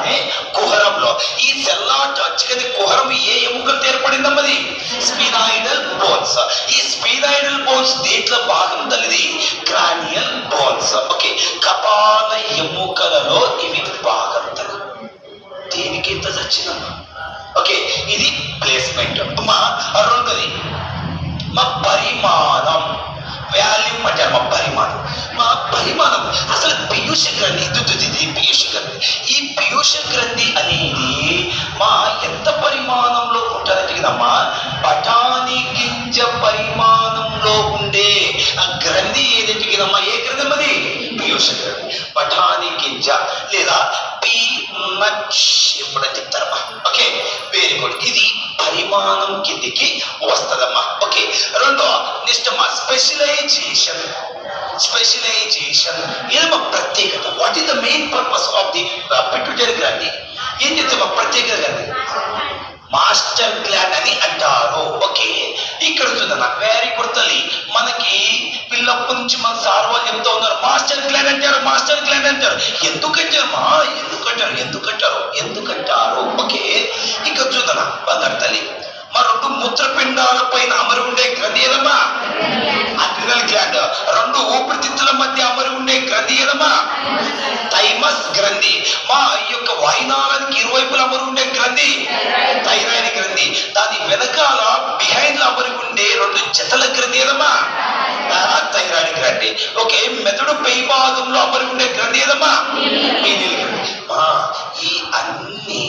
అనగానే కుహరంలో ఈ cellar chicken కుహరం ఏ ఎముకలు ఏర్పడిందమ్మది? స్పినాయిడల్ బోన్స్. ఈ స్పినాయిడల్ బోన్స్ దేంట్లో భాగం తల్లిది? Cranial bones. ఓకే, కపాల ఎముకలలో ఇవి భాగం తల్లి. దేనికి ఇంత చచ్చిందమ్మా? ఓకే, ఇది ప్లేస్మెంట్. అమ్మా రెండోది మా పరిమాణం, వాల్యూమ్ అంటే మా పరిమాణం. మా పరిమాణం అసలు పీయూష గ్రంథి, ఇది పీయూష గ్రంథి. ఈ పీయూష గ్రంథి అనేది మా ఎంత పరిమాణంలో ఉంటుందంటే కదమ్మా, బఠానీ గింజ పరిమాణంలో ఉండే ఆ గ్రంథి ఏదంటే కదమ్మా, ఏ గ్రంథం అది? పీయూష గ్రంథి. బఠానీ గింజ లేదా పీనట్ ఎప్పుడని చెప్తారమ్మా. Okay, very good. ఇది పరిమాణం కిందికి వస్తుందమ్మా. ఓకే, రెండో నెక్స్ట్ అమ్మా స్పెషలైజేషన్. స్పెషలైజేషన్ ఇదమ్మా ప్రత్యేకత. What is the main purpose of the pituitary గ్రంథి? ఏం చెప్తామా ప్రత్యేకత గ్రంథి? మాస్టర్ గ్లాండ్ అని అంటారు. ఓకే, ఇక్కడ చూద్దాం. వెరీ గుడ్ తల్లి. మనకి పిల్లప్పటి నుంచి మన సార్ వాళ్ళు చెప్తా ఉన్నారు మాస్టర్ గ్లాండ్ అంటారు, మాస్టర్ గ్లాండ్ అంటారు. ఎందుకంటారు? ఓకే, ఇక్కడ చూద్దాం బంగారు తల్లి. మా రెండు మూత్రపిండాల పైన అమరి ఉండే గ్రంథి ఏదమ్మా? Adrenal gland. రెండు ఊపిరితిత్తుల మధ్య అమరి ఉండే గ్రంథి ఏదమ్మా? థైమస్ గ్రంథి. మా యొక్క వాయునాళానికి ఇరువైపుల అమరి ఉండే గ్రంథి థైరాయిడ్ గ్రంథి. దాని వెనకాల బిహైండ్ లో అమరి ఉండే రెండు జతల గ్రంథి ఏదమ్మా? థైరాయిడ్ గ్రంథి. ఓకే, మెదడు పై భాగంలో అమరి ఉండే గ్రంథి ఏదమ్మా? పీనియల్ గ్రంథి. ఈ అన్ని